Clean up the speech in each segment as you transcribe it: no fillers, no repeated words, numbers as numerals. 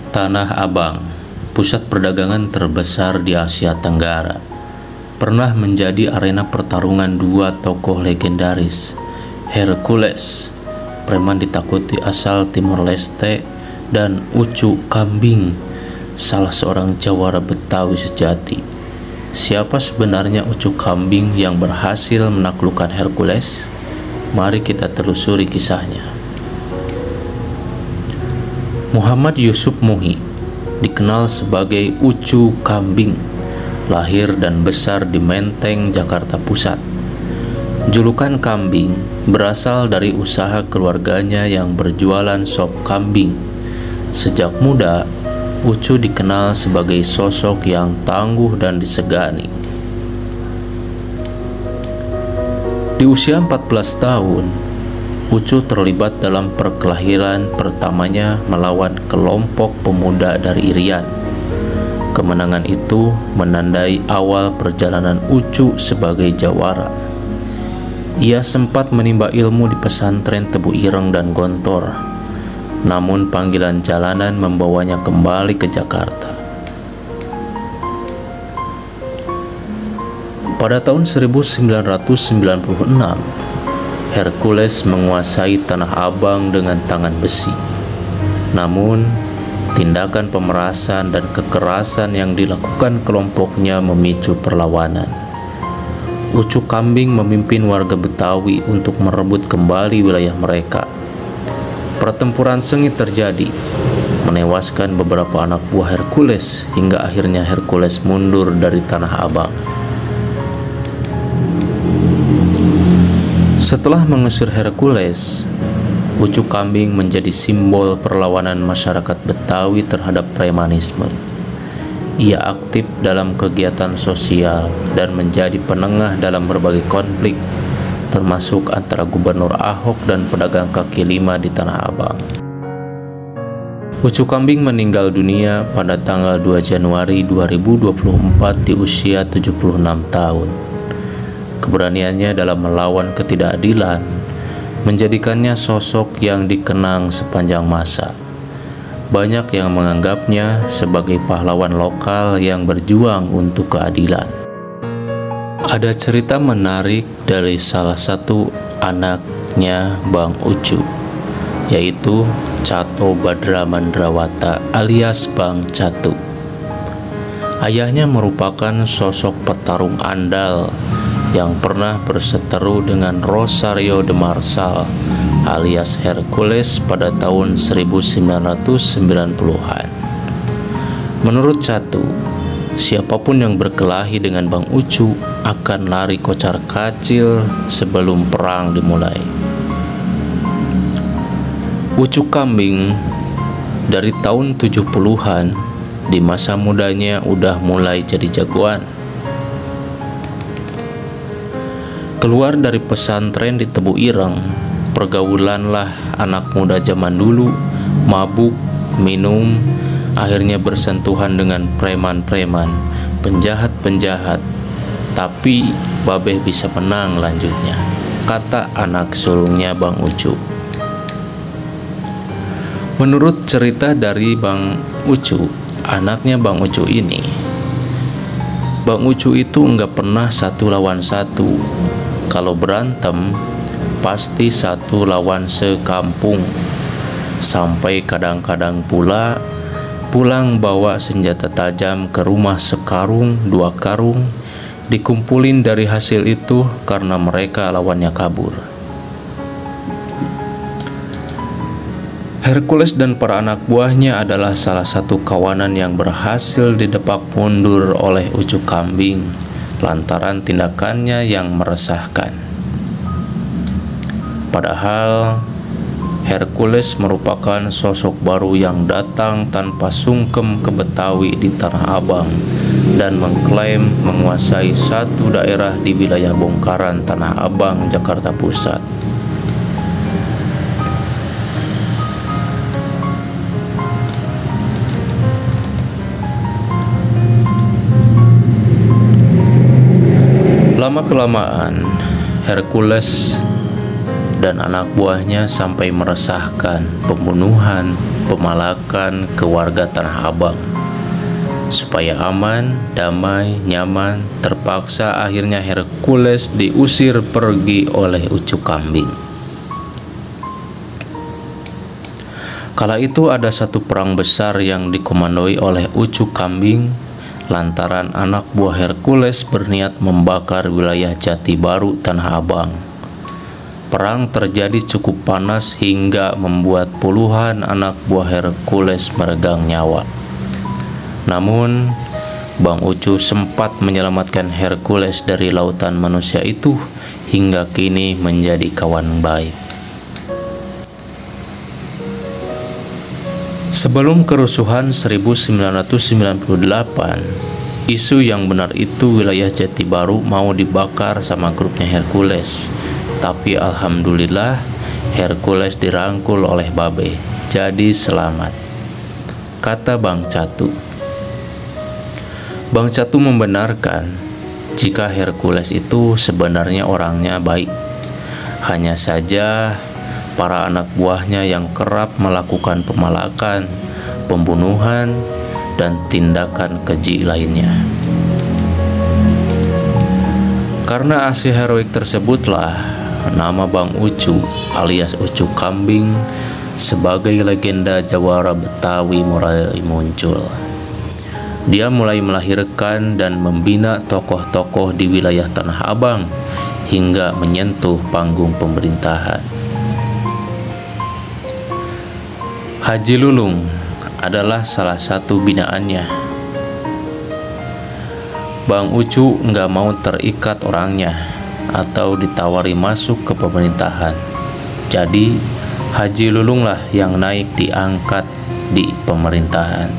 Tanah Abang, pusat perdagangan terbesar di Asia Tenggara, pernah menjadi arena pertarungan dua tokoh legendaris, Hercules, preman ditakuti asal Timor Leste, dan Ucu Kambing, salah seorang jawara Betawi sejati. Siapa sebenarnya Ucu Kambing yang berhasil menaklukkan Hercules? Mari kita telusuri kisahnya. Muhammad Yusuf Muhi dikenal sebagai Ucu Kambing, lahir dan besar di Menteng, Jakarta Pusat. Julukan Kambing berasal dari usaha keluarganya yang berjualan sop kambing. Sejak muda, Ucu dikenal sebagai sosok yang tangguh dan disegani. Di usia 14 tahun, Ucu terlibat dalam perkelahian pertamanya melawan kelompok pemuda dari Irian. Kemenangan itu menandai awal perjalanan Ucu sebagai jawara. Ia sempat menimba ilmu di pesantren Tebu Ireng dan Gontor, namun panggilan jalanan membawanya kembali ke Jakarta. Pada tahun 1996, Hercules menguasai Tanah Abang dengan tangan besi. Namun, tindakan pemerasan dan kekerasan yang dilakukan kelompoknya memicu perlawanan. Ucu Kambing memimpin warga Betawi untuk merebut kembali wilayah mereka. Pertempuran sengit terjadi, menewaskan beberapa anak buah Hercules hingga akhirnya Hercules mundur dari Tanah Abang. Setelah mengusir Hercules, Ucu Kambing menjadi simbol perlawanan masyarakat Betawi terhadap premanisme. Ia aktif dalam kegiatan sosial dan menjadi penengah dalam berbagai konflik, termasuk antara Gubernur Ahok dan pedagang kaki lima di Tanah Abang. Ucu Kambing meninggal dunia pada tanggal 2 Januari 2024 di usia 76 tahun. Keberaniannya dalam melawan ketidakadilan menjadikannya sosok yang dikenang sepanjang masa. Banyak yang menganggapnya sebagai pahlawan lokal yang berjuang untuk keadilan. Ada cerita menarik dari salah satu anaknya Bang Ucu, yaitu Cato Badra Mandrawata alias Bang Catu. Ayahnya merupakan sosok petarung andal yang pernah berseteru dengan Rosario de Marsal alias Hercules pada tahun 1990-an. Menurut Catu, siapapun yang berkelahi dengan Bang Ucu akan lari kocar kacir sebelum perang dimulai. Ucu Kambing dari tahun 70-an di masa mudanya udah mulai jadi jagoan. Keluar dari pesantren di Tebu Ireng, pergaulanlah anak muda zaman dulu, mabuk, minum, akhirnya bersentuhan dengan preman-preman, penjahat-penjahat. Tapi Babeh bisa menang lanjutnya, kata anak sulungnya Bang Ucu. Menurut cerita dari Bang Ucu, anaknya Bang Ucu ini, Bang Ucu itu nggak pernah satu lawan satu. Kalau berantem, pasti satu lawan sekampung. Sampai kadang-kadang pula pulang bawa senjata tajam ke rumah sekarung, 2 karung, dikumpulin dari hasil itu karena mereka lawannya kabur. Hercules dan para anak buahnya adalah salah satu kawanan yang berhasil didepak mundur oleh Ucu Kambing lantaran tindakannya yang meresahkan. Padahal Hercules merupakan sosok baru yang datang tanpa sungkem ke Betawi di Tanah Abang dan mengklaim menguasai satu daerah di wilayah bongkaran Tanah Abang, Jakarta Pusat. Lama-kelamaan, Hercules dan anak buahnya sampai meresahkan pembunuhan, pemalakan ke warga Tanah Abang. Supaya aman, damai, nyaman, terpaksa akhirnya Hercules diusir pergi oleh Ucu Kambing. Kala itu ada satu perang besar yang dikomandoi oleh Ucu Kambing lantaran anak buah Hercules berniat membakar wilayah Jati Baru Tanah Abang. Perang terjadi cukup panas hingga membuat puluhan anak buah Hercules meregang nyawa. Namun, Bang Ucu sempat menyelamatkan Hercules dari lautan manusia itu hingga kini menjadi kawan baik. Sebelum kerusuhan 1998, isu yang benar itu wilayah Jati Baru mau dibakar sama grupnya Hercules. Tapi alhamdulillah Hercules dirangkul oleh Babe, jadi selamat, kata Bang Catu. Bang Catu membenarkan jika Hercules itu sebenarnya orangnya baik. Hanya saja para anak buahnya yang kerap melakukan pemalakan, pembunuhan, dan tindakan keji lainnya. Karena aksi heroik tersebutlah nama Bang Ucu alias Ucu Kambing sebagai legenda jawara Betawi mulai muncul. Dia mulai melahirkan dan membina tokoh-tokoh di wilayah Tanah Abang hingga menyentuh panggung pemerintahan. Haji Lulung adalah salah satu binaannya. Bang Ucu nggak mau terikat orangnya atau ditawari masuk ke pemerintahan. Jadi Haji Lulung lah yang naik diangkat di pemerintahan.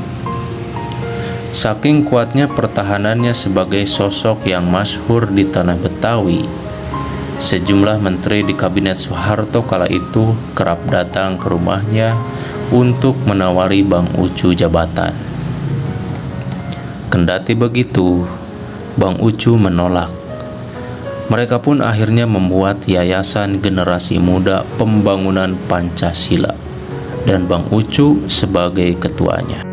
Saking kuatnya pertahanannya sebagai sosok yang masyhur di tanah Betawi, sejumlah menteri di kabinet Soeharto kala itu kerap datang ke rumahnya untuk menawari Bang Ucu jabatan. Kendati begitu, Bang Ucu menolak. Mereka pun akhirnya membuat Yayasan Generasi Muda Pembangunan Pancasila dan Bang Ucu sebagai ketuanya.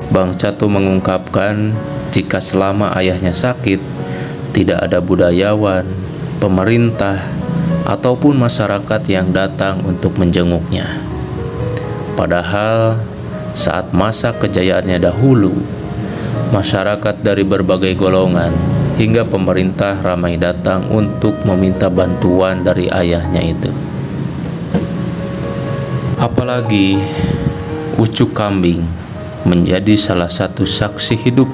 Bang Catu mengungkapkan jika selama ayahnya sakit, tidak ada budayawan, pemerintah, ataupun masyarakat yang datang untuk menjenguknya. Padahal saat masa kejayaannya dahulu, masyarakat dari berbagai golongan hingga pemerintah ramai datang untuk meminta bantuan dari ayahnya itu. Apalagi Ucu Kambing menjadi salah satu saksi hidup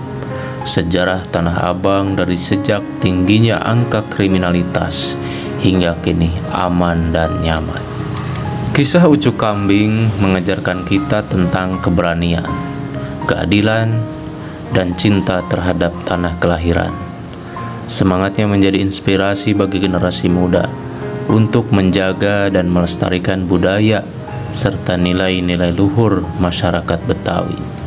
sejarah Tanah Abang dari sejak tingginya angka kriminalitas hingga kini aman dan nyaman. Kisah Ucu Kambing mengajarkan kita tentang keberanian, keadilan, dan cinta terhadap tanah kelahiran. Semangatnya menjadi inspirasi bagi generasi muda untuk menjaga dan melestarikan budaya serta nilai-nilai luhur masyarakat Betawi.